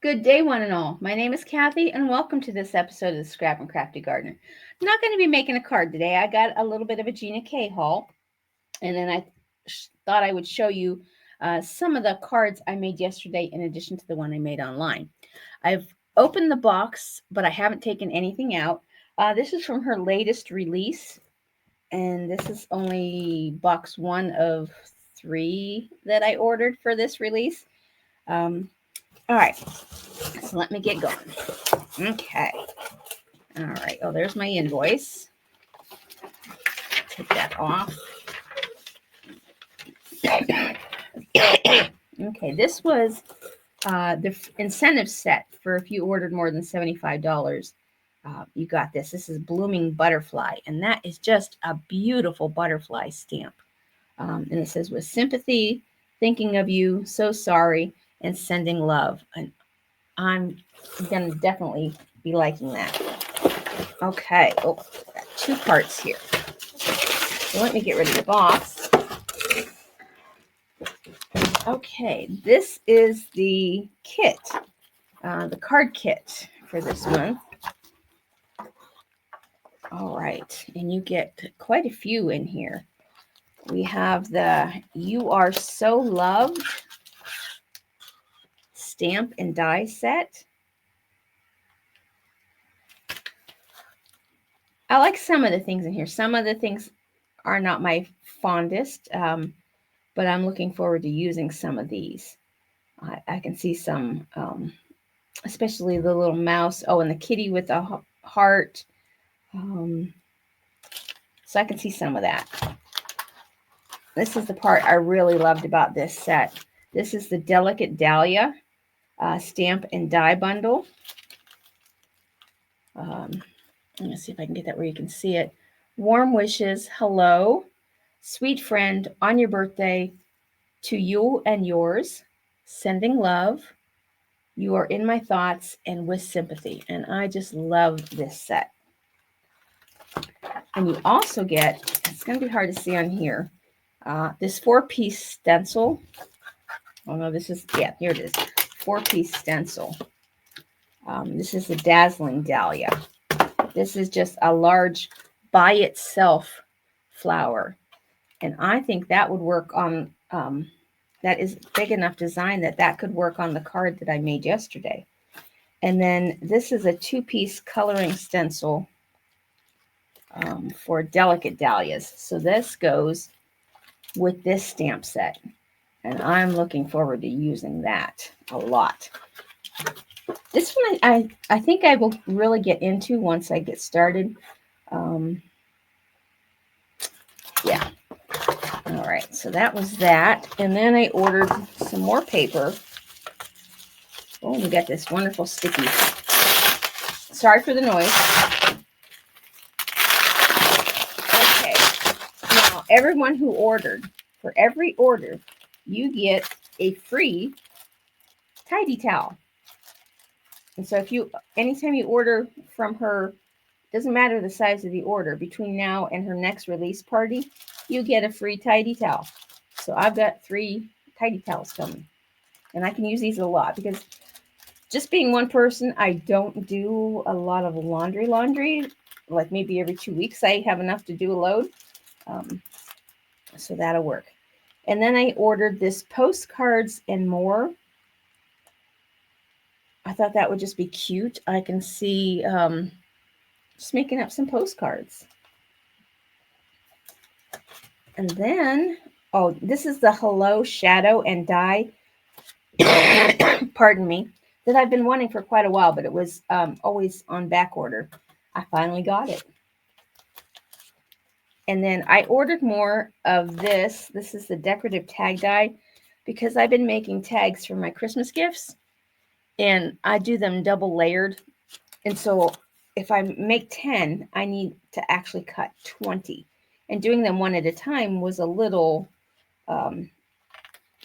Good day, one and all. My name is Kathy, and welcome to this episode of the Scrap and Crafty Gardener. I'm not going to be making a card today. I got a little bit of a GinaK haul, and then I thought I would show you some of the cards I made yesterday in addition to the one I made online. I've opened the box, but I haven't taken anything out. This is from her latest release, and this is only box one of three that I ordered for this release. All right, so let me get going. Okay. All right. Oh, there's my invoice. Take that off. Okay, this was the incentive set for if you ordered more than $75. You got this. This is Blooming Butterfly, and that is just a beautiful butterfly stamp. And it says, with sympathy, thinking of you, so sorry, and sending love. And I'm going to definitely be liking that. Okay. Oh, got two parts here. So let me get rid of the box. Okay, this is the kit, the card kit for this month. All right, and you get quite a few in here. We have the You Are So Loved stamp and die set. I like some of the things in here. Some of the things are not my fondest, but I'm looking forward to using some of these. I can see some, especially the little mouse. Oh, and the kitty with a heart. So I can see some of that. This is the part I really loved about this set. This is the Delicate Dahlia stamp and die bundle. Let me see if I can get that where you can see it. Warm wishes, hello, sweet friend, on your birthday, to you and yours, sending love, you are in my thoughts, and with sympathy. And I just love this set. And you also get, it's going to be hard to see on here, this 4-piece stencil. Oh no, this is, yeah, here it is. 4-piece stencil. This is the Dazzling Dahlia. This is just a large by itself flower. And I think that would work on, that is big enough design that could work on the card that I made yesterday. And then this is a 2-piece coloring stencil for Delicate Dahlias. So this goes with this stamp set. And I'm looking forward to using that a lot. This one I think I will really get into once I get started. Yeah. All right. So that was that. And then I ordered some more paper. Oh, we got this wonderful sticky. Sorry for the noise. Okay. Now, everyone who ordered, for every order, you get a free tidy towel. And so if you, anytime you order from her, doesn't matter the size of the order, between now and her next release party, you get a free tidy towel. So I've got 3 tidy towels coming. And I can use these a lot because just being one person, I don't do a lot of laundry. Like maybe every 2 weeks I have enough to do a load. So that'll work. And then I ordered this postcards and more. I thought that would just be cute. I can see just making up some postcards. And then, oh, this is the Hello Shadow and Die, pardon me, that I've been wanting for quite a while, but it was always on back order. I finally got it. And then I ordered more of this. This is the Decorative Tag die because I've been making tags for my Christmas gifts and I do them double layered. And so if I make 10, I need to actually cut 20. And doing them one at a time was a little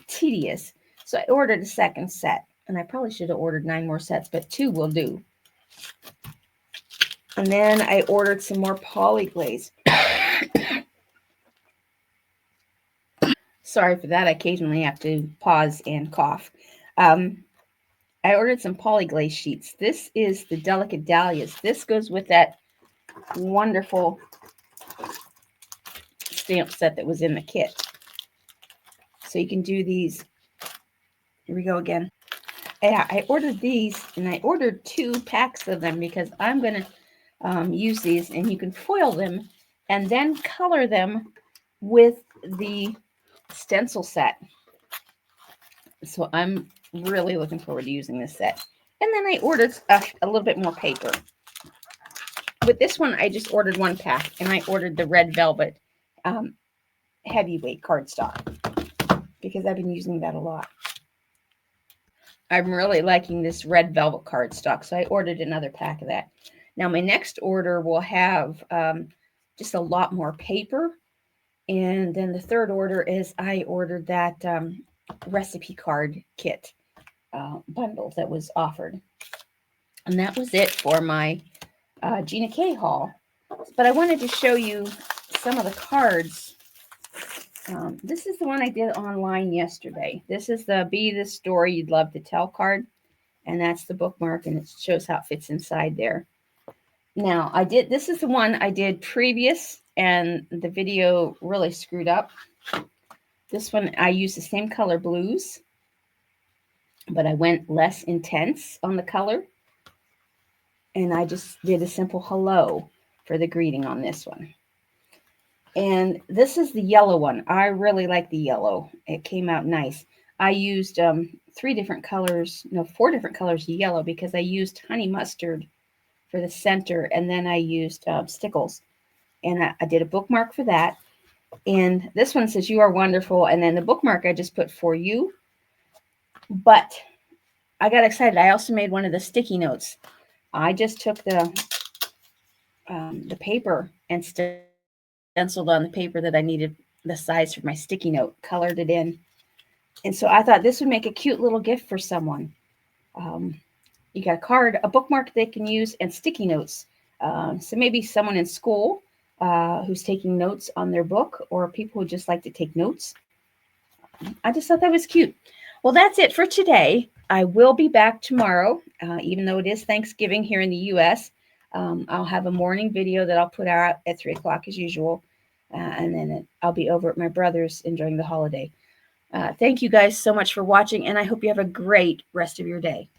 tedious. So I ordered a second set. And I probably should have ordered 9 more sets, but 2 will do. And then I ordered some more Poly-Glaze. Sorry for that. I occasionally have to pause and cough. I ordered some Poly-Glaze sheets. This is the Delicate Dahlias. This goes with that wonderful stamp set that was in the kit. So you can do these. Here we go again. Yeah, I ordered these, and I ordered 2 packs of them because I'm going to use these, and you can foil them and then color them with the stencil set. So I'm really looking forward to using this set. And then I ordered a little bit more paper. With this one, I just ordered 1 pack, and I ordered the red velvet heavyweight cardstock because I've been using that a lot. I'm really liking this red velvet cardstock, so I ordered another pack of that. Now, my next order will have just a lot more paper. And then the third order is I ordered that recipe card kit bundle that was offered. And that was it for my GinaK haul. But I wanted to show you some of the cards. This is the one I did online yesterday. This is the Be the Story You'd Love to Tell card. And that's the bookmark, and it shows how it fits inside there. Now, this is the one I did previous, and the video really screwed up. This one, I used the same color blues, but I went less intense on the color. And I just did a simple hello for the greeting on this one. And this is the yellow one. I really like the yellow. It came out nice. I used 4 different colors of yellow because I used honey mustard for the center, and then I used stickles. And I did a bookmark for that. And this one says, "You are wonderful." And then the bookmark I just put "for you." But I got excited. I also made one of the sticky notes. I just took the paper and stenciled on the paper that I needed the size for my sticky note, colored it in. And so I thought this would make a cute little gift for someone. You got a card, a bookmark they can use, and sticky notes. So maybe someone in school who's taking notes on their book, or people who just like to take notes. I just thought that was cute. Well, that's it for today. I will be back tomorrow, even though it is Thanksgiving here in the U.S. I'll have a morning video that I'll put out at 3 o'clock as usual. And then I'll be over at my brother's enjoying the holiday. Thank you guys so much for watching, and I hope you have a great rest of your day.